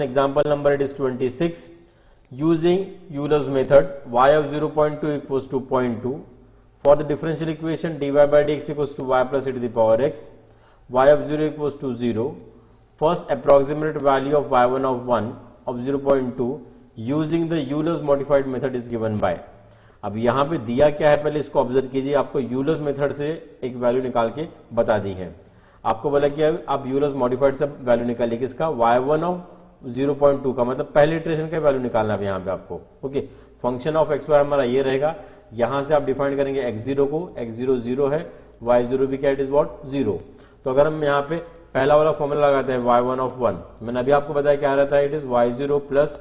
Example number it is 26. Using Euler's method, y of 0.2 equals to 0.2. For the differential equation dy by dx equals to y plus e to the power x, y of 0 equals to 0. First approximate value of y1 of 0.2 using the Euler's modified method is given by. अब यहाँ पे दिया क्या है, पहले इसको observe कीजिए. आपको यूलर्स मेथड से एक वैल्यू निकाल के बता दी है. आपको बोला कि आप यूलर्स मॉडिफाइड से वैल्यू निकालिए किसका, y1 ऑफ 0.2 का, मतलब पहले इटरेशन का वैल्यू निकालना है यहाँ पे आपको. Okay, function of X Y हमारा ये रहेगा. यहाँ से आप डिफाइन करेंगे x0 को, x0 0 है, y0 भी क्या, इट इज व्हाट 0. तो अगर हम यहाँ पे पहला वाला फॉर्मूला लगाते हैं y1 ऑफ 1, मैंने अभी आपको बताया क्या रहता है, it is y0 plus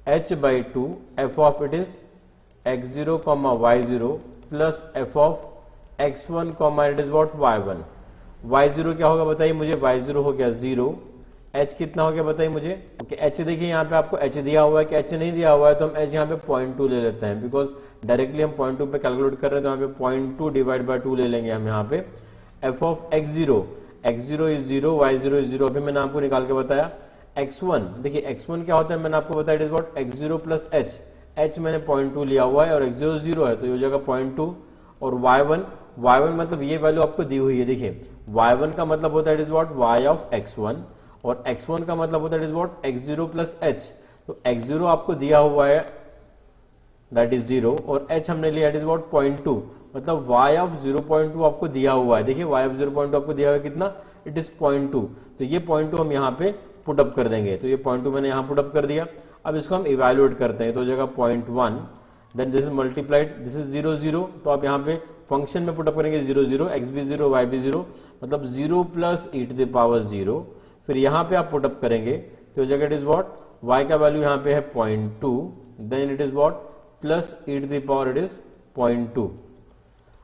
h/2 f of it is x0 y0 plus f of x1 it is what y1. y0 क्या होगा बताइए मुझे, y0 हो गया 0, h कितना हो गया बताइए मुझे. ओके, h देखिए यहाँ पे आपको h दिया हुआ है कि h नहीं दिया हुआ है, तो हम h यहाँ पे 0.2 ले लेते हैं, बिकॉज डायरेक्टली हम 0.2 पे कैलकुलेट कर रहे हैं, तो यहाँ पे 0.2 डिवाइड बाय 2 ले लेंगे हम यहाँ पे. f of x0 is 0, y0 is 0, अभी मैंने आपको निकाल के बताया. x1 देखिए, x1 क्या होता है मैंने आपको बताया, it is what x0 plus h मैंने 0.2 लिया हुआ है और x0 0 है, तो ये हो जाएगा 0.2. और y1 मतलब ये वैल्यू आपको दी हुई है. देखिए y1 का मतलब होता है it is what y of x1, और x1 का मतलब होता है it is what x0 plus h. तो x0 आपको दिया हुआ है दैट इज 0, और h हमने लिया इट इज व्हाट 0.2, मतलब y ऑफ 0.2 आपको दिया हुआ है. देखिए y ऑफ 0.2 आपको दिया हुआ है कितना, इट इज 0.2. तो ये 0.2 हम यहाँ पे पुट अप कर देंगे. तो ये 0.2 मैंने यहाँ पुट अप कर दिया. अब इसको हम इवेल्युएट करते हैं, तो हो जाएगा 0.1, then this is multiplied, this is 0 0. तो आप यहाँ पे फंक्शन में पुट अप करेंगे 0 0, x भी 0 y भी 0, मतलब 0 plus e to the power 0. फिर यहाँ पे आप पुट अप करेंगे तो हो जाएगा इट इज व्हाट, y का वैल्यू यहाँ पे है 0.2, then it is what plus e to the power it is 0.2.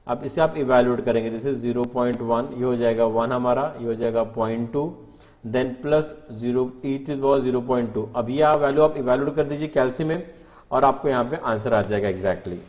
अब इसे आप इवेल्युएट करेंगे, दिस इज 0.1, ये हो जाएगा 1 हमारा, ये हो जाएगा 0.2, then plus 0 e to the power 0.2. अब ये वैल्यू आप इवेल्युएट कर दीजिए कैलसी में, और आपको यहाँ पे आंसर आ जाएगा एग्जैक्टली.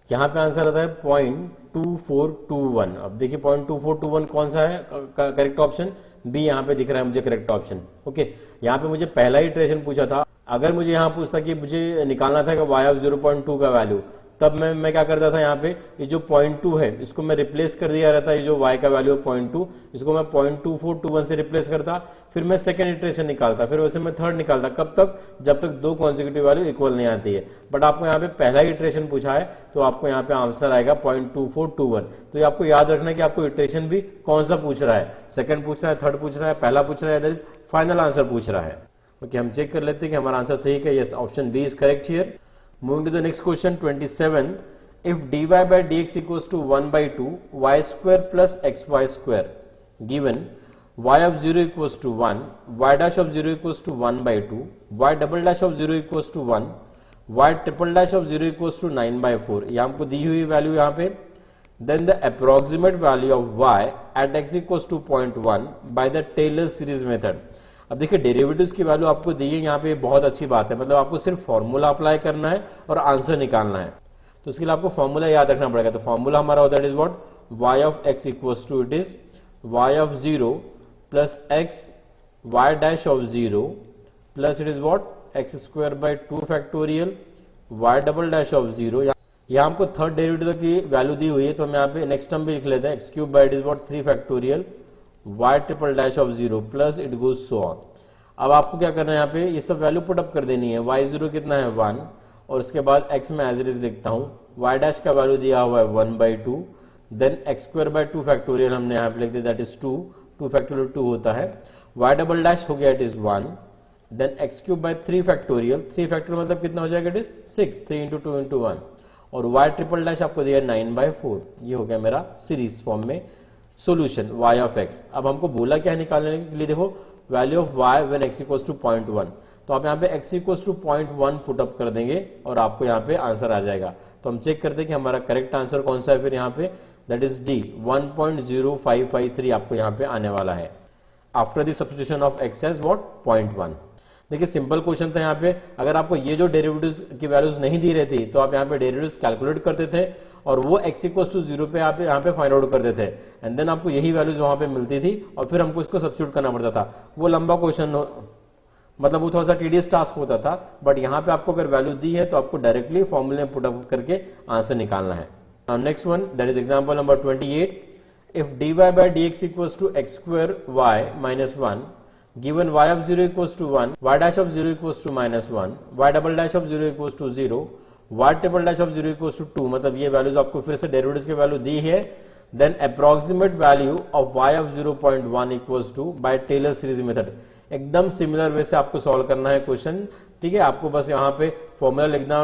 यहाँ पे आंसर आता है 0.2421. अब देखिए 0.2421 कौन सा है करेक्ट ऑप्शन, बी यहाँ पे दिख रहा है मुझे करेक्ट ऑप्शन. ओके, यहाँ पे मुझे पहला ही इटरेशन पूछा था. अगर मुझे यहाँ पूछता कि मुझे निकालना था कि y ऑफ 0.2 का वैल्यू, तब मैं क्या करता था, यहाँ पे ये जो 0.2 है इसको मैं रिप्लेस कर दिया रहता. ये जो y का वैल्यू है 0.2, इसको मैं 0.2421 से रिप्लेस करता, फिर मैं सेकंड इटरेशन निकालता, फिर वैसे मैं थर्ड निकालता. कब तक, जब तक दो कॉन्सिक्यूटिव वैल्यू इक्वल नहीं आती है. बट आपको यहाँ पे पहला ही इटरेशन पूछा है, तो आपको यहाँ पे आंसर आएगा 0.2421. तो ये आपको याद रखना है कि आपको इटरेशन भी कौन सा पूछ रहा है, सेकंड पूछ रहा है, थर्ड पूछ रहा है, पहला पूछ रहा है, दैट इज फाइनल आंसर पूछ रहा है. ओके, हम चेक कर लेते हैं कि हमारा आंसर सही है. Yes, option B is correct here. Moving to the next question 27. If dy by dx equals to 1/2 y square plus xy square, given y of 0 equals to 1, y dash of 0 equals to 1/2, y double dash of 0 equals to 1, y triple dash of 0 equals to 9/4, ये हमको दी हुई value यहाँ पे. Then the approximate value of y at x equals to 0.1 by the Taylor series method. अब देखिए derivatives की value आपको दी है यहाँ पे, बहुत अच्छी बात है, मतलब आपको सिर्फ फॉर्मूला अप्लाई करना है और आंसर निकालना है. तो उसके लिए आपको फॉर्मूला याद रखना पड़ेगा. तो फॉर्मूला हमारा होता है it is what, y of x equals to it is y of 0 plus x y dash of 0 plus it is what x square by 2 factorial y double dash of 0. यहाँ हमको third derivative की value दी हुई है, तो हम यहाँ पे नेक्स्ट टर्म भी लिख लेते हैं, x cube bye it is what 3 factorial y triple dash of 0 plus it goes so on. अब आपको क्या करना है, यहाँ पे ये सब वैल्यू पुट अप कर देनी है. y0 कितना है 1, और उसके बाद x में एज इट इज लिखता हूं, y डैश का वैल्यू दिया हुआ है 1/2, then x square by 2 factorial हमने यहाँ पे लिख दिया, दैट इज 2 फैक्टोरियल 2 होता है. y डबल डैश हो गया it is 1, then x cube by 3 factorial मतलब कितना हो जाएगा, इट इज 6, 3 into 2 into 1, और y ट्रिपल डैश आपको दिया 9/4. ये हो गया मेरा सीरीज फॉर्म में सोल्यूशन y ऑफ x. अब हमको बोला क्या है निकालने के लिए, देखो value of y when x equals to 0.1, तो आप यहाँ पे x equals to 0.1 put up कर देंगे और आपको यहाँ पे आंसर आ जाएगा. तो हम चेक करते हैं कि हमारा करेक्ट आंसर कौन सा है फिर यहाँ पे, दैट इज डी 1.0553 आपको यहाँ पे आने वाला है after the substitution of x as what 0.1. देखिए सिंपल क्वेश्चन था यहाँ पे. अगर आपको ये जो डेरिवेटिव्स की वैल्यूज नहीं दी रहती तो आप यहाँ पे डेरिवेटिव्स कैलकुलेट करते थे और वो x इक्वल्स टू 0 पे आप यहाँ पे फाइंड आउट करते थे, एंड देन आपको यही वैल्यूज वहां पे मिलती थी और फिर हमको इसको सब्स्टिट्यूट करना पड़ता था. वो लंबा क्वेश्चन मतलब वो थोड़ा सा टीडियस टास्क होता था, बट यहाँ पे आपको अगर वैल्यू दी है तो आपको डायरेक्टली फॉर्मूले में पुटअप करके आंसर निकालना है। Next one, that is example number 28। If dy by dx equals to x square y minus 1, given y of 0 equals to 1, y dash of 0 equals to minus 1, y double dash of 0 equals to 0, y triple dash of 0 equals to 2, मतलब ये values आपको फिर से derivatives की value दी है, then approximate value of y of 0.1 equals to by Taylor series method। एकदम similar way से आपको सॉल्व करना है क्वेश्चन, ठीक है। आपको बस यहाँ पे फॉर्मूला लिखना,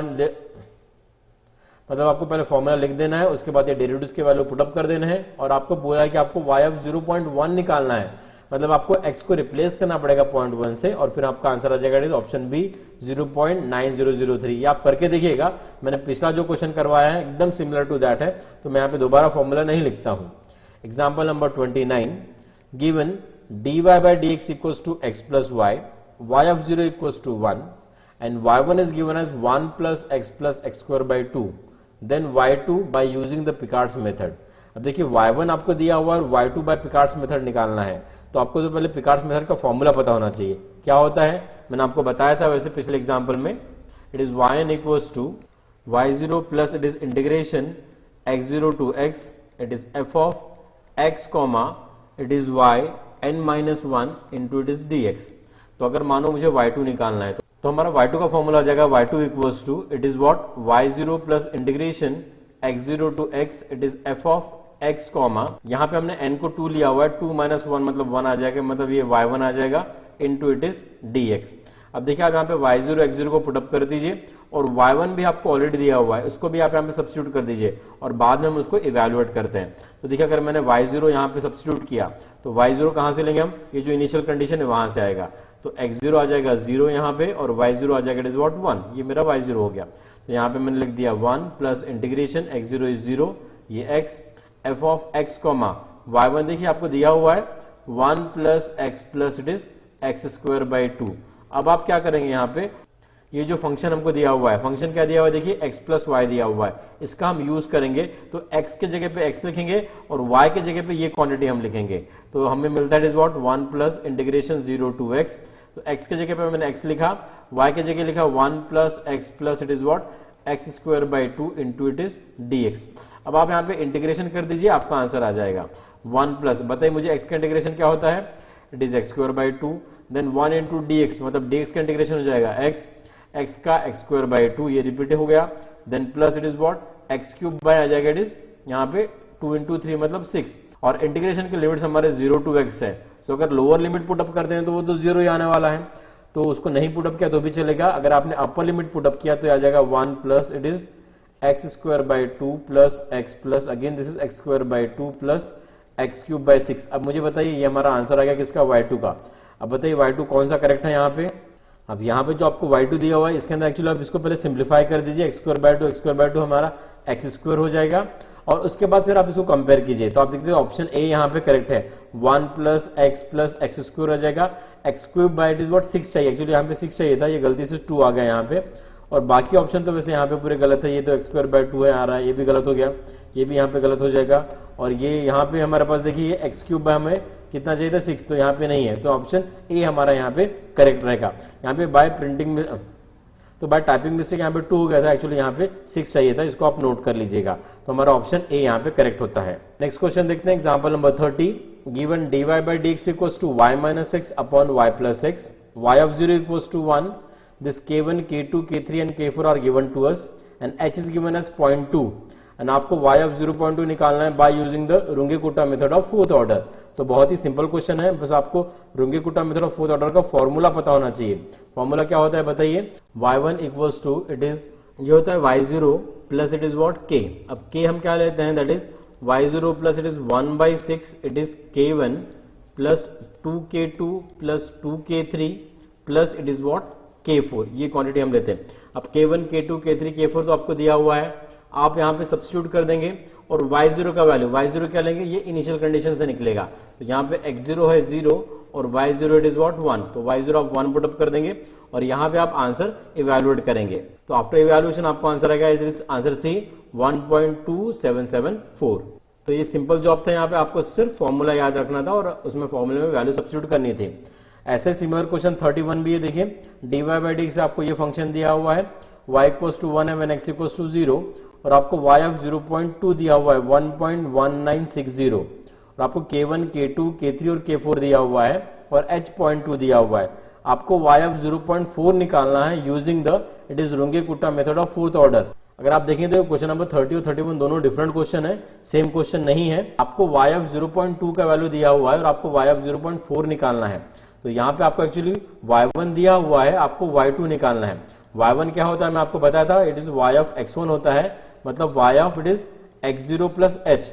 मतलब आपको पहले फॉर्मूला लिख देना है, उसके बाद ये डेरिवेटिव्स के वैल्यू पुटअप कर देना है, और आपको बोला है कि आपको y ऑफ 0.1 निकालना है, मतलब आपको x को रिप्लेस करना पड़ेगा 0.1 से, और फिर आपका आंसर आ जाएगा ऑप्शन बी 0.9003। ये आप करके देखिएगा, मैंने पिछला जो क्वेश्चन करवाया है एकदम सिमिलर टू दैट है, तो मैं यहाँ पे दोबारा फॉर्मूला नहीं लिखता हूँ। Example number 29, given dy by dx equals to x plus y of 0 equals to 1, and y1 is given as 1 plus x square by 2, then y2 by using the Picard's method। अब देखिए y1 आपको दिया हुआ है और y2 by Picard's method निकालना है, तो आपको तो पहले Picard's method का फॉर्मूला पता होना चाहिए। क्या होता है मैंने आपको बताया था वैसे पिछले एग्जाम्पल में, it is yn equals to y0 plus it is integration x0 to x, it is f of x comma it is y n minus 1 into it is dx। तो अगर मानो मुझे y2 निकालना है तो हमारा y2 का फॉर्मूला आ जाएगा y2 equals to it is what y0 plus integration x0 to x, it is f of x comma, यहाँ पे हमने n को 2 लिया हुआ है, 2 minus 1 मतलब 1 आ जाएगा, मतलब ये y1 आ जाएगा into it is dx। अब देखिए आप यहाँ पे y0 x0 को पुटअप कर दीजिए, और y1 भी आपको ऑलरेडी दिया हुआ है, उसको भी आप यहाँ पे सब्स्टिट्यूट कर दीजिए, और बाद में हम उसको इवैल्यूएट करते हैं। तो देखिए अगर मैंने y0 यहाँ पे सब्स्टिट्यूट किया तो y0 कहाँ से लेंगे हम, ये जो इनिशियल कंडीशन है वहां से आएगा, तो x0 आ जाएगा 0 यहाँ पे, और y0 आ जाएगा इट इज व्हाट 1, ये मेरा y0 हो गया। तो यहाँ पे मैंने लिख दिया 1 प्लस इंटीग्रेशन x0 इज 0, ये x f of x comma y1 देखिए आपको दिया हुआ है 1 plus x plus it is x square by 2। अब आप क्या करेंगे यहाँ पे, ये जो फंक्शन हमको दिया हुआ है, फंक्शन क्या दिया हुआ है देखिए x प्लस वाई दिया हुआ है, इसका हम यूज करेंगे, तो x के जगह पे x लिखेंगे और y के जगह पे ये क्वांटिटी हम लिखेंगे, तो हमें मिलता है it is what 1 plus integration 0 to x। तो x के जगह पे मैंने x लिखा, y के जगह लिखा 1 plus x plus it is what x square by 2 into it is dx। अब आप यहाँ पे इंटीग्रेशन कर दीजिए, आपका आंसर आ जाएगा 1 प्लस, बताइए मुझे x का इंटीग्रेशन क्या होता है, it is x square by 2, then 1 into dx, मतलब dx का इंटीग्रेशन हो जाएगा x का x स्क्वायर बाई 2, ये रिपीट हो गया, then plus it is what x cube by आ जाएगा इट इज यहाँ पे 2 इंटू 3 मतलब 6, और इंटीग्रेशन के लिमिट्स हमारे 0 टू x है, तो अगर लोअर लिमिट पुटअप करते हैं तो वो तो 0 ही आने वाला है, तो उसको नहीं पुटअप किया तो भी चलेगा। अगर आपने अपर लिमिट पुटअप किया तो आ जाएगा 1 plus it is x square by 2 plus x plus again this is x square by 2 plus x cube by 6। अब मुझे बताइए ये हमारा आंसर आ गया किसका, y2 का। अब बताइए y2 कौन सा करेक्ट है यहाँ पे। अब यहाँ पे जो आपको y2 दिया हुआ है इसके अंदर एक्चुअली आप इसको पहले सिंप्लीफाई कर दीजिए, x स्क्वायर बाई 2 हमारा x स्क्वायर हो जाएगा, और उसके बाद फिर आप इसको कंपेयर कीजिए, तो आप देखते हैं ऑप्शन ए यहाँ पे करेक्ट है, 1 प्लस x स्क्वायर हो जाएगा, x cube by it is what 6 चाहिए, एक्चुअली यहाँ पे 6 चाहिए था, ये गलती से 2 आ गया यहाँ पे, और बाकी ऑप्शन तो वैसे यहाँ पे पूरे गलत है, ये तो x स्क्वायर बाई 2 है आ रहा है, ये भी गलत हो गया, ये भी यहाँ पे गलत हो जाएगा, और ये यहाँ पे हमारे पास देखिए x क्यूब बाय हमें कितना चाहिए था 6, तो यहाँ पे नहीं है, तो ऑप्शन ए हमारा यहाँ पे करेक्ट रहेगा। यहाँ पे बाय प्रिंटिंग में तो बाय टाइपिंग मिस्टेक यहाँ पे 2 हो गया था, एक्चुअली यहाँ पे 6 चाहिए था, इसको आप नोट कर लीजिएगा, तो हमारा ऑप्शन ए यहाँ पे करेक्ट होता है। नेक्स्ट क्वेश्चन देखते हैं, example number 30, given dy by dx equals to y minus x upon y plus x, y of 0 equals to 1, this k1 k2 k3 and k4 are given to us and h is given as 0.2 and आपको y of 0.2 निकालना है by using the Runge Kutta method of fourth order. तो बहुत ही simple question है, बस आपको Runge Kutta method of fourth order का फॉर्मूला पता होना चाहिए। फॉर्मूला क्या होता है बताइए, y1 equals to it is ये होता है y0 plus it is what k। अब k हम क्या लेते हैं, that is y0 plus it is 1/6 it is k1 plus 2k2 plus 2k3 plus it is what k4, ये क्वांटिटी हम लेते हैं। अब k1 k2 k3 k4 तो आपको दिया हुआ है, आप यहाँ पे सब्स्टिट्यूट कर देंगे, और y0 का वैल्यू y0 क्या लेंगे, ये इनिशियल कंडीशन से निकलेगा, तो यहाँ पे x0 है 0 और y0 इट इज व्हाट 1, तो y0 आप 1 पुट अप कर देंगे, और यहाँ पे आप आंसर इवैल्यूएट करेंगे, तो आफ्टर इवैल्यूएशन आपको आंसर आएगा इट इज आंसर सी 1.2774। तो ये सिंपल जॉब था, यहाँ पे आपको सिर्फ फॉर्मूला याद रखना था और उसमें फॉर्मूले में वैल्यू सब्स्टिट्यूट करनी थी। ऐसे सिमिलर क्वेश्चन 31 भी है, देखिए dy बाई डी से आपको ये फंक्शन दिया हुआ है y इक्वल्स टू 1 है व्हेन x इक्वल्स टू 0 और आपको y ऑफ 0.2 दिया हुआ है 1.1960 और आपको k1 k2 k3 और k4 दिया हुआ है और h 0.2 दिया हुआ है। आपको y ऑफ 0.4 निकालना है using the it is Runge Kutta method of fourth order. अगर आप देखें तो क्वेश्चन नंबर 30 और 31 दोनों डिफरेंट क्वेश्चन है, सेम क्वेश्चन नहीं है। आपको y ऑफ 0.2 का वैल्यू दिया हुआ है और आपको y ऑफ 0.4 निकालना है। तो यहाँ पे आपको एक्चुअली y1 दिया हुआ है, आपको y2 निकालना है। y1 क्या होता है मैं आपको बताया था, it is y of x1 होता है, मतलब y of it is x0 plus h,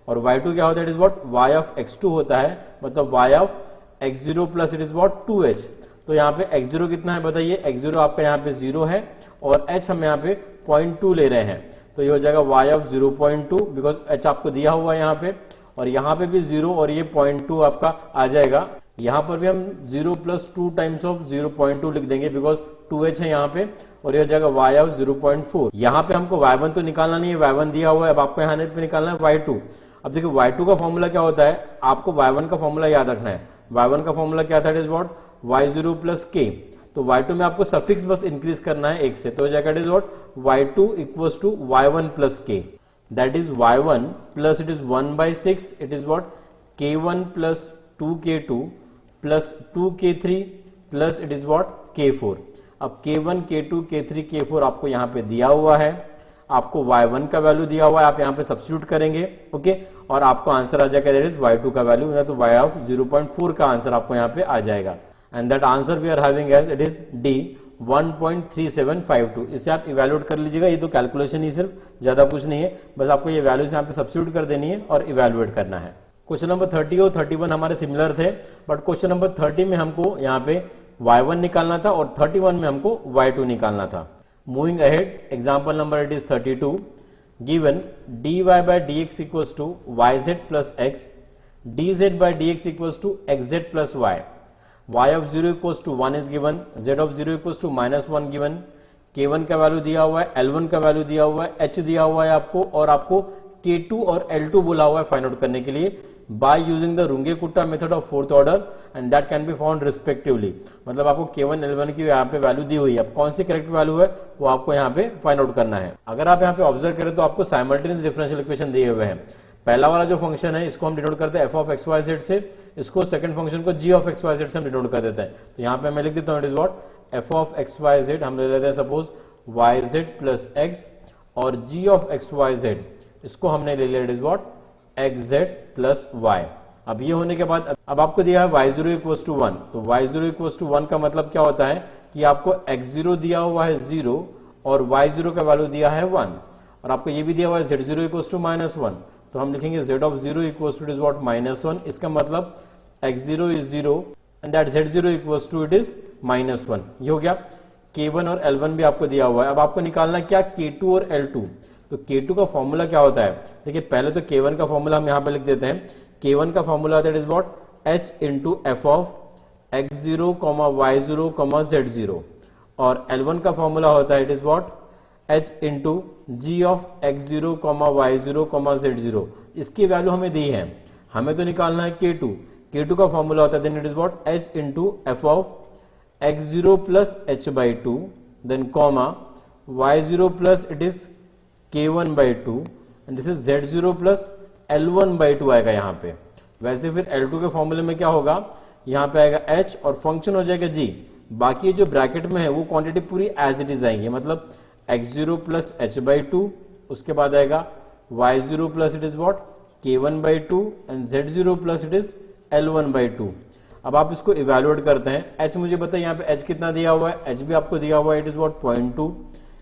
और y2 क्या होता है, it is what y of x2 होता है, मतलब y of x0 plus it is what 2h। तो यहाँ पे x0 कितना है बताइए, x0 आपका यहाँ पे 0 है और h हम यहाँ पे 0.2 ले रहे हैं, तो ये हो जाएगा y ऑफ 0.2 बिकॉज h आपको दिया हुआ है यहाँ पे, और यहाँ पे भी 0 और ये 0.2 आपका आ जाएगा। यहाँ पर भी हम 0 प्लस 2 टाइम्स ऑफ 0.2 लिख देंगे बिकॉज 2h है यहाँ पे, और ये हो जाएगा y ऑफ 0.4। यहाँ पे हमको y1 तो निकालना नहीं है, y1 दिया हुआ है, अब आपको यहाँ पे निकालना है y2। अब देखिए y2 का फॉर्मूला क्या होता है, आपको y1 का फॉर्मूला याद रखना है। y1 का फॉर्मूला क्या था, it is what y0 plus k, तो y2 में आपको सफिक्स बस इंक्रीज करना है एक से, तो हो जाएगा it is what y2 equals to y1 plus k, that is y1 plus it is 1/6, it is what k1 plus 2k2 plus 2k3 plus it is what k4। अब k1 k2 k3 k4 आपको यहाँ पे दिया हुआ है, आपको y1 का value दिया हुआ है, आप यहाँ पे सब्स्टिट्यूट करेंगे, ओके, और आपको आंसर आ जाएगा दैट इज y2 का वैल्यू, या तो y ऑफ 0.4 का आंसर आपको यहाँ पे आ जाएगा। And that answer we are having as it is D 1.3752। इसे आप इवेल्युएट कर लीजिएगा, ये तो कैलकुलेशन ही सिर्फ, ज्यादा कुछ नहीं है, बस आपको ये वैल्यूज यहाँ पे सब्स्टिट्यूट कर देनी है और इवेल्युएट करना है। क्वेश्चन नंबर 30 और 31 हमारे सिमिलर थे, बट क्वेश्चन नंबर 30 में हमको यहाँ पे y1 निकालना था और 31 में हमको y2 निकालना था। Moving ahead, example number it is 32, given dy by dx equals to yz plus x, dz by dx equals to xz plus y, y of 0 equals to 1 is given, z of 0 equals to -1 given, k1 का value दिया हुआ है, l1 का value दिया हुआ है, h दिया हुआ है आपको, और आपको k2 और l2 बोला हुआ है फाइंड आउट करने के लिए by using the Runge Kutta method of fourth order and that can be found respectively. मतलब आपको k1 l1 की यहाँ पे वैल्यू दी हुई है, अब कौन सी करेक्ट वैल्यू है वो आपको यहाँ पे फाइंड आउट करना है। अगर आप यहाँ पे ऑब्जर्व करें तो आपको साइमल्टेनियस डिफरेंशियल इक्वेशन दिए हुए हैं। पहला वाला जो फंक्शन है इसको हम डिनोट करते हैं f of X Y Z से, इसको सेकंड फंक्शन को g of X Y Z से हम डिनोट कर देते हैं। तो यहाँ पे मैं लिख देता हूँ it is what f of X Y Z, हम ले लेते हैं suppose Y Z plus X, और g of X Y Z इसको हमने ले लिया it is what X Z plus Y. अब ये होने के बाद अब आपको दिया है y0 इक्वल्स टू 1, तो y0 इक्वल्स टू 1 का मतलब क्या होता है कि आपको x0 दिया हुआ है 0 और y0 का वैल्यू दिया है 1, और आपको ये भी दिया हुआ है z0 इक्वल्स टू -1, तो हम लिखेंगे z of 0 equals to it is what -1, इसका मतलब x0 is 0 and that z0 equals to it is -1। ये हो गया। k1 और l1 भी आपको दिया हुआ है। अब आपको निकालना क्या k2 और l2, तो k2 का फॉर्मूला क्या होता है, देखिए पहले तो k1 का फॉर्मूला हम यहाँ पे लिख देते हैं। k1 का formula that is what h into F of x0, y0, z0, और l1 का फॉर्मूला होता है it is what h into g of x0, y0, z0। इसकी वैल्यू हमें दी है, हमें तो निकालना है k2 का फॉर्मूला होता है then it is what h into F of x0 plus h/2, then comma y0 plus it is k1/2 and this is z0 plus L1/2 आएगा यहाँ पे। वैसे फिर L2 के फॉर्मूले में क्या होगा, यहाँ पे आएगा h और फंक्शन हो जाएगा g, बाकी जो ब्रैकेट में है वो क्वांटिटी पूरी एज इट इज आएंगी, मतलब x0 प्लस h/2, उसके बाद आएगा y0 plus it is what k1/2 and z0 plus it is L1/2। अब आप इसको इवेल्युएट करते हैं। h मुझे बताइए यहाँ पे h कितना दिया हुआ है, h भी आपको दिया हुआ है इट इज व्हाट 0.2,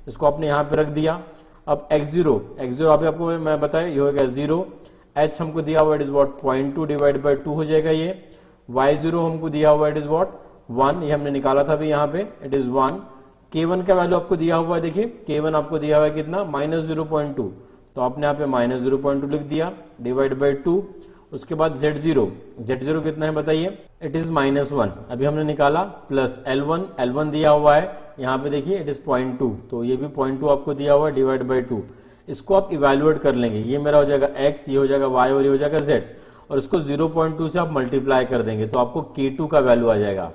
इसको आपने यहाँ पे रख दिया। अब x0 अभी आपको मैं बताया ये हो गया 0, h हमको दिया हुआ it is what 0.2 divide by 2 हो जाएगा ये, y0 हमको दिया हुआ इट इज व्हाट 1, ये हमने निकाला था भी यहाँ पे इट इज 1, k1 का वैल्यू आपको दिया हुआ है, देखिए k1 आपको दिया हुआ है कितना -0.2, तो आपने यहाँ पे -0.2 लिख दिया डिवाइड बाय 2, उसके बाद z0 कितना है बताइए, इट इज -1, अभी हमने निकाला, प्लस L1 दिया हुआ है यहाँ पे देखिए इट इज 0.2, तो ये भी 0.2 आपको दिया हुआ है डिवाइड बाय 2, इसको आप इवेल्युएट कर लेंगे, ये मेरा हो जाएगा x, ये हो जाएगा y और ये हो जाएगा z, और इसको 0.2 से आप मल्टीप्लाई कर देंगे तो आपको k2 का वैल्यू आ जाएगा।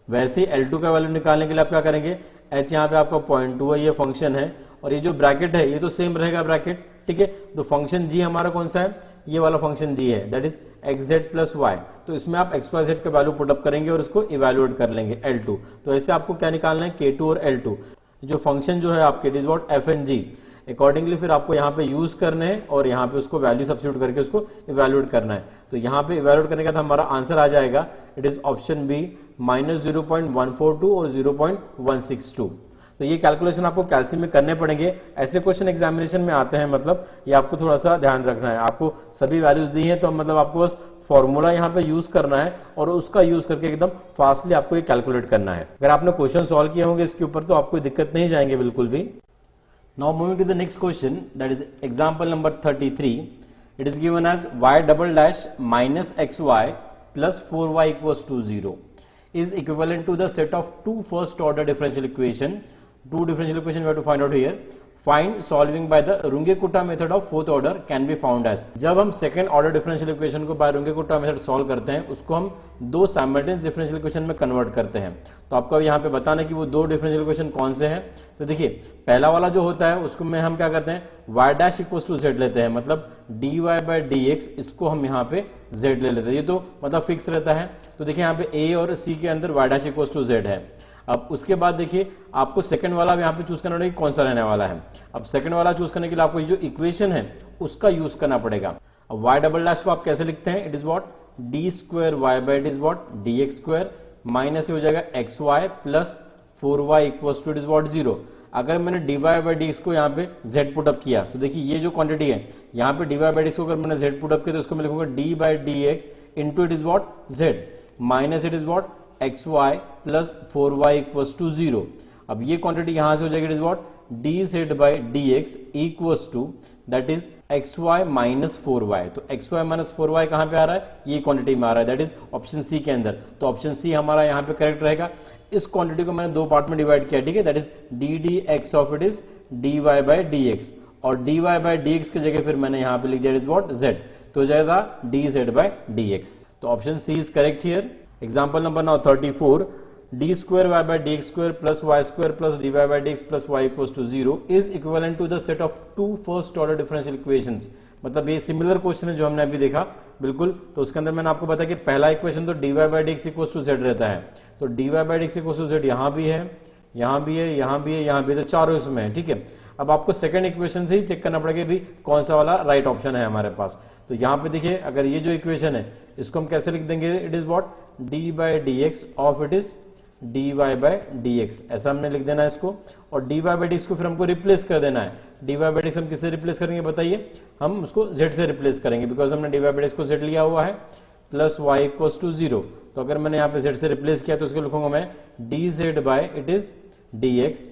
वैसे ही L2 का वैल्यू निकालने के लिए आप क्या करेंगे, h यहाँ पे आपका 0.2 है, ये फंक्शन है, और ये जो ब्रैकेट है ये तो सेम रहेगा ब्रैकेट, ठीक है। तो फंक्शन g हमारा कौन सा है, ये वाला फंक्शन g है, that is xz plus y। तो इसमें आप x y z का वैल्यू पुटअप करेंगे और इसको इवेल्युएट कर लेंगे L2। तो ऐसे आपको क्या निकालना है, K2 और L2, जो फंक्शन जो है आपके it is what f and g। Accordingly फिर आपको यहाँ पे यूज करने हैं और यहाँ पे उसको वैल्यू सब्स्टिट्यूट करके उसको इवेल्युएट करना है। तो यहाँ पे इवेल्युएट करने का तो हमारा आंसर आ जाएगा, इट इज ऑप्शन बी -0.142 और 0.162। तो ये कैलकुलेशन आपको कैलसी में करने पड़ेंगे, ऐसे क्वेश्चन एग्जामिनेशन में आते हैं, मतलब ये आपको थोड़ा सा ध्यान रखना है। आपको सभी वैल्यूज दी हैं तो मतलब आपको बस फॉर्मूला यहाँ पे यूज करना है और उसका यूज करके एकदम फास्टली आपको ये कैलकुलेट करना है। अगर आपने क्वेश्चन सॉल्व किए होंगे इसके ऊपर तो आपको दिक्कत नहीं जाएंगे बिल्कुल भी। Now moving to the next question, that is example number 33. It is given as y double dash minus xy plus 4y equals to 0 is equivalent to the set of two first order differential equation. Two differential equation we have to find out here. Find solving by the Runge-Kutta method of fourth order can be found as. जब हम second order differential equation को bye Runge-Kutta method solve करते हैं उसको हम दो simultaneous differential equation में convert करते हैं। तो आपको यहाँ पे बताना है कि वो दो डिफरेंशियल इक्वेशन कौन से हैं। तो देखिए पहला वाला जो होता है उसको में हम क्या करते हैं, y dash equals to z लेते हैं, मतलब dy बाई dx, इसको हम यहाँ पे z ले लेते हैं, ये तो मतलब फिक्स रहता है। तो देखिए यहाँ पे a और c के अंदर y dash equals to z है। अब उसके बाद देखिए आपको सेकंड वाला यहाँ पे चूज करना पड़ेगा कौन सा रहने वाला है। अब सेकंड वाला चूज करने के लिए आपको ये जो इक्वेशन है उसका यूज करना पड़ेगा। अब y डबल डैश को आप कैसे लिखते हैं, it is what D square Y by it is what D X square minus हो जाएगा X Y plus 4y equals to it is what 0। अगर मैंने D Y by D X को यहाँ पे z पुटअप किया तो देखिए ये जो क्वांटिटी है यहाँ पे D Y by D X को अगर मैंने z पुटअप किया तो इसको मैं लिखूंगा D by D X into it is what z minus it is what X Y plus 4y equals to 0। अब ये क्वांटिटी यहां से हो जाएगी it is what D Z by D X equals to that is X Y minus 4y। तो x Y minus 4y कहां पे आ रहा है, ये क्वांटिटी में आ रहा है, दैट इज ऑप्शन सी के अंदर। तो ऑप्शन सी हमारा यहाँ पे करेक्ट रहेगा। इस क्वांटिटी को मैंने दो पार्ट में डिवाइड किया, ठीक है, that is d d x of it is D Y by D x, और D Y by D x की जगह फिर मैंने यहाँ पे लिख दिया इट इज व्हाट z, तो हो जाएगा d Z by D x. तो option C is correct here. Example number now 34, d square y by dx square plus y square plus dy by dx plus y equals to 0 is equivalent to the set of two first order differential equations। मतलब ये similar question है जो हमने अभी देखा बिल्कुल। तो उसके अंदर मैंने आपको बताया कि पहला इक्वेशन तो dy by dx equals to z रहता है, तो dy by dx equals to z यहाँ भी है, यहाँ भी है, यहाँ भी है, यहाँ भी है, तो चारों इसमें है, ठीक है। अब आपको सेकंड इक्वेशन से ही चेक करना पड़ेगा भी कौन सा वाला राइट ऑप्शन है हमारे पास। तो यहाँ पे देखिए अगर ये जो इक्वेशन है इसको हम कैसे लिख देंगे, it is what D by D x of it is D Y by D X, ऐसा हमने लिख देना है इसको। और D Y by D X को फिर हमको रिप्लेस कर देना है। D Y by D X हम किससे रिप्लेस करेंगे बताइए, हम उसको जेड से रिप्लेस करेंगे, बिकॉज हमने D Y by D X को जेड लिया हुआ है, प्लस वाई इक्वल्स टू 0। तो अगर मैंने यहाँ पे जेड से रिप्लेस किया तो उसको लिखूंगा मैं D Z by it is D X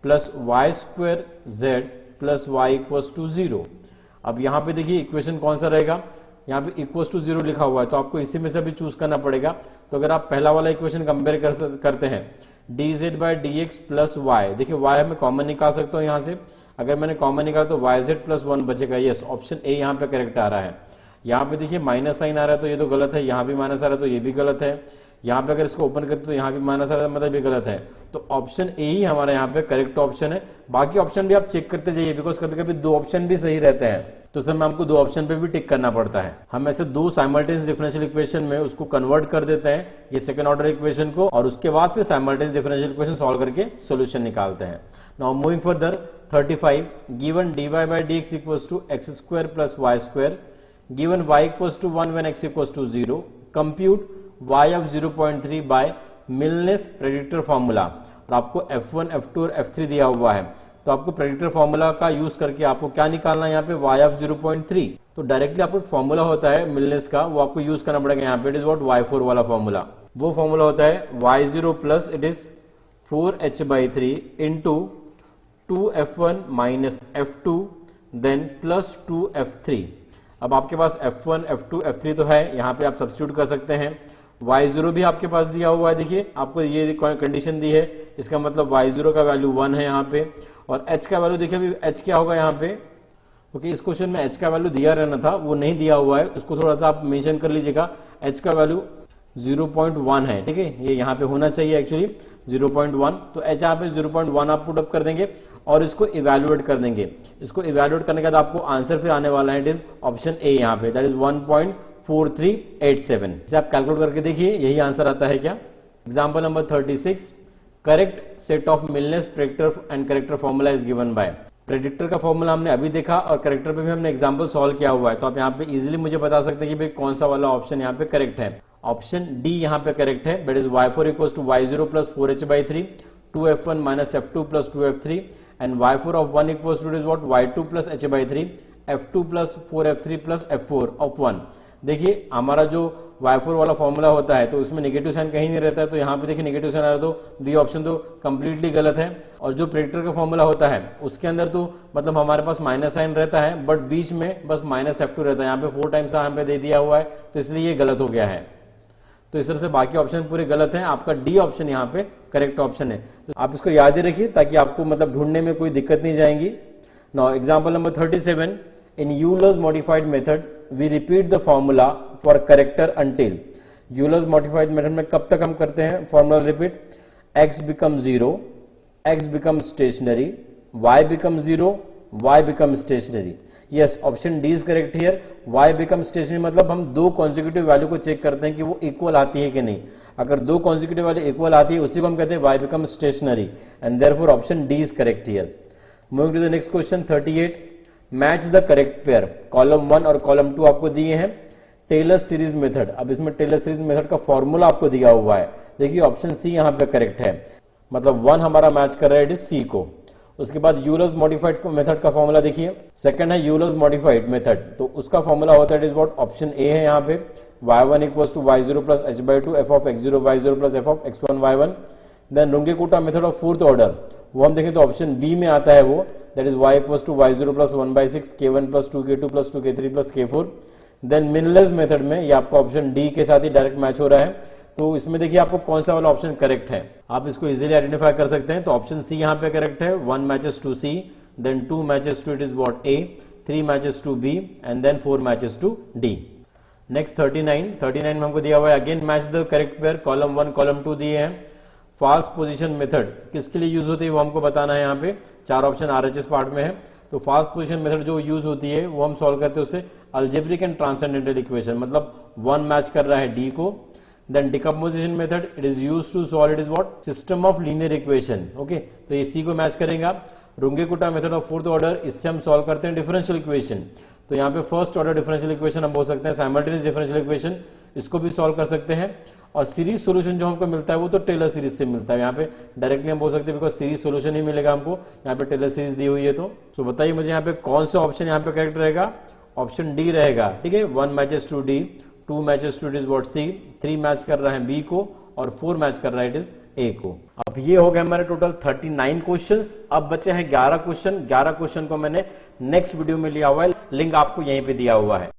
plus Y square Z plus Y equals to 0। अब यहाँ पे देखिए इक्वेशन कौन सा रहेगा, यहाँ पे इक्वल्स टू 0 लिखा हुआ है, तो आपको इसी में से भी चूज करना पड़ेगा। तो अगर आप पहला वाला इक्वेशन कंपेयर करते हैं D Z by D X plus Y, देखिए वाई मैं कॉमन निकाल सकता हूँ यहाँ से, अगर मैंने कॉमन निकाला तो वाई जेड प्लस 1 बचेगा। यस, ऑप्शन ए यहाँ पे करेक्ट आ रहा है। यहाँ पे देखिए माइनस साइन आ रहा है तो ये तो गलत है, यहाँ भी माइनस आ रहा है तो ये भी गलत है, यहाँ पे अगर इसको ओपन करते तो यहाँ भी माइनस आ रहा है मतलब ये गलत है। तो ऑप्शन ए ही हमारा यहाँ पे करेक्ट ऑप्शन है। बाकी ऑप्शन भी आप चेक करते जाइए, बिकॉज कभी कभी दो ऑप्शन भी सही रहते हैं, तो सर हमको दो ऑप्शन पे भी टिक करना पड़ता है। हम ऐसे दो साइमल्टेनियस डिफरेंशियल इक्वेशन में उसको कन्वर्ट कर देते हैं ये सेकंड ऑर्डर इक्वेशन को, और उसके बाद फिर साइमल्टेनियस डिफरेंशियल इक्वेशन सॉल्व करके सॉल्यूशन निकालते हैं। Now moving further 35, given dy by dx equals to x square plus y square, given y equals to 1 when x equals to 0, compute y of 0.3 by Milne's predictor formula. और आपको f1, f2 और f3 दिया हुआ है, तो आपको predictor formula का use करके आपको क्या निकालना है यहाँ पे y of 0.3। तो डायरेक्टली आपको फॉर्मूला होता है मिलनेस का, वो आपको यूज करना पड़ेगा यहाँ पे, इट इज व्हाट y4 वाला फॉर्मूला। वो फॉर्मूला होता है y0 plus it is 4h/3 into 2f1 minus f2 then plus 2f3। अब आपके पास f1, f2, f3 तो है, यहाँ पे आप सब्स्टिट्यूट कर सकते हैं। y0 भी आपके पास दिया हुआ है, देखिए आपको ये कंडीशन दी है, इसका मतलब y0 का वैल्यू 1 है यहाँ पे, और h का वैल्यू देखिए अभी h क्या होगा यहाँ पे, क्योंकि इस क्वेश्चन में h का वैल्यू दिया रहना था, वो नहीं दिया हुआ है, उसको थोड़ा सा आप मेंशन कर लीजिएगा। h का वैल्यू 0.1 है, ठीक है, ये यहाँ पे होना चाहिए एक्चुअली 0.1, तो एच यहाँ पे 0.1 आप पुट अप कर देंगे और इसको इवैल्यूएट कर देंगे। इसको इवैल्यूएट करने के बाद आपको आंसर फिर आने वाला है, इट इज ऑप्शन ए यहाँ पे, दैट इज 1.4387। इसे आप कैलकुलेट करके देखिए यही आंसर आता है क्या। Example number 36, correct set of Milne's predictor and corrector formula is given by. Predictor का फॉर्मूला हमने अभी देखा और करेक्टर पे भी हमने एग्जांपल सॉल्व किया हुआ है, तो आप यहाँ पे इजीली मुझे बता सकते हैं कि भाई कौन सा वाला ऑप्शन यहाँ पे करेक्ट है। ऑप्शन डी यहाँ पे करेक्ट है, that is y4 equals to y0 plus 4h/3 2f1 minus f2 plus 2f3 and y4 of 1 equals to is what y2 plus h/3 f2 plus 4f3 plus f4 of 1। देखिए हमारा जो y4 वाला formula होता है तो उसमें negative sign कहीं नहीं रहता है, तो यहाँ पे देखिए नेगेटिव साइन आ रहा है, तो बी ऑप्शन तो कंप्लीटली गलत है। और जो प्रेडिक्टर का फॉर्मूला होता है उसके अंदर तो मतलब हमारे पास माइनस साइन रहता है, बट बीच में बस माइनस f2 रहता है, यहाँ पे 4 टाइम्स यहाँ पे दे दिया हुआ है, तो इसलिए ये गलत हो गया है। तो इस तरह से बाकी ऑप्शन पूरे गलत हैं, आपका डी ऑप्शन यहाँ पे करेक्ट ऑप्शन है। तो आप इसको याद ही रखिए ताकि आपको मतलब ढूंढने में कोई दिक्कत नहीं जाएंगी। Now example number 37, in Euler's modified method we repeat the formula for corrector until. Euler's modified method में कब तक हम करते हैं formula repeat, x become 0, x become stationary, y become 0, y become stationary. Yes, option D is correct here. y become stationary मतलब हम दो consecutive value को चेक करते हैं कि वो इक्वल आती है कि नहीं। अगर दो कॉन्जिक्यूटिव वैल्यू इक्वल आती है उसी को हम कहते हैं y become stationary, and therefore option D is correct here. Moving to the next question 38, match the correct pair. Column 1 और कॉलम 2 आपको दिए हैं। टेलर सीरीज मेथड, अब इसमें टेलर सीरीज मेथड का फॉर्मूला आपको दिया हुआ है। देखिए ऑप्शन सी यहाँ पे करेक्ट है, मतलब 1 हमारा मैच कर रहा है इट इज सी को। उसके बाद यूलर्स मॉडिफाइड मेथड का फॉर्मूला देखिए, सेकंड है यूलर्स मॉडिफाइड मेथड, तो उसका फॉर्मूला होता है it is what, option A है यहाँ पे, y1 equals to y0 plus h/2 f of x0 y0 plus f of x1 y1। Then Runge Kutta method of fourth order, वो हम देखें तो ऑप्शन बी में आता है वो, that is y equals to y0 plus 1/6 k1 plus 2k2 plus 2k3 plus k4। Then Milne's method में ये आपका ऑप्शन डी के साथ ही डायरेक्ट मैच हो रहा है, तो इसमें देखिए आपको कौन सा वाला ऑप्शन करेक्ट है, आप इसको इजीली आइडेंटिफाई कर सकते हैं। तो ऑप्शन सी यहाँ पे करेक्ट है, 1 matches to C, then 2 matches to it is what A, 3 matches to B and then 4 matches to D. Next 39 में हमको दिया हुआ है again match the correct pair, column 1 column 2 दिए हैं। फॉल्स पोजीशन मेथड किसके लिए यूज होती है वो हमको बताना है, यहाँ पे 4 ऑप्शन आरएचएस पार्ट में है। तो फॉल्स पोजीशन मेथड जो यूज होती है वो हम सॉल्व करते हैं उससे अलजेब्रिक एंड ट्रांसेंडेंटल इक्वेशन, मतलब 1 मैच कर रहा है डी को। Then decomposition method it is used to solve it is what, system of linear equation, okay, तो ये सी को मैच करेगा। Runge Kutta method of fourth order, इससे हम सॉल्व करते हैं डिफरेंशियल इक्वेशन, तो यहाँ पे फर्स्ट ऑर्डर डिफरेंशियल इक्वेशन हम बोल सकते हैं, साइमल्टेनियस डिफरेंशियल इक्वेशन, इसको भी सॉल्व कर सकते हैं। और सीरीज सॉल्यूशन जो हमको मिलता है वो तो टेलर सीरीज से मिलता है, यहाँ पे डायरेक्टली हम बोल सकते हैं बिकॉज सीरीज सॉल्यूशन ही मिलेगा हमको, यहाँ पे टेलर सीरीज दी हुई है। तो बताइए मुझे यहाँ पे कौन सा ऑप्शन यहाँ पे करेक्ट रहेगा, ऑप्शन डी रहेगा, ठीक है। 1 matches to D, 2 matches to it is what C, 3 match कर रहा है बी को और 4 मैच कर रहा है इट इज ए को। अब ये हो गए हमारे टोटल 39 क्वेश्चंस। अब बचे हैं 11 क्वेश्चन। 11 क्वेश्चन को मैंने नेक्स्ट वीडियो में लिया हुआ है, लिंक आपको यहीं पे दिया हुआ है।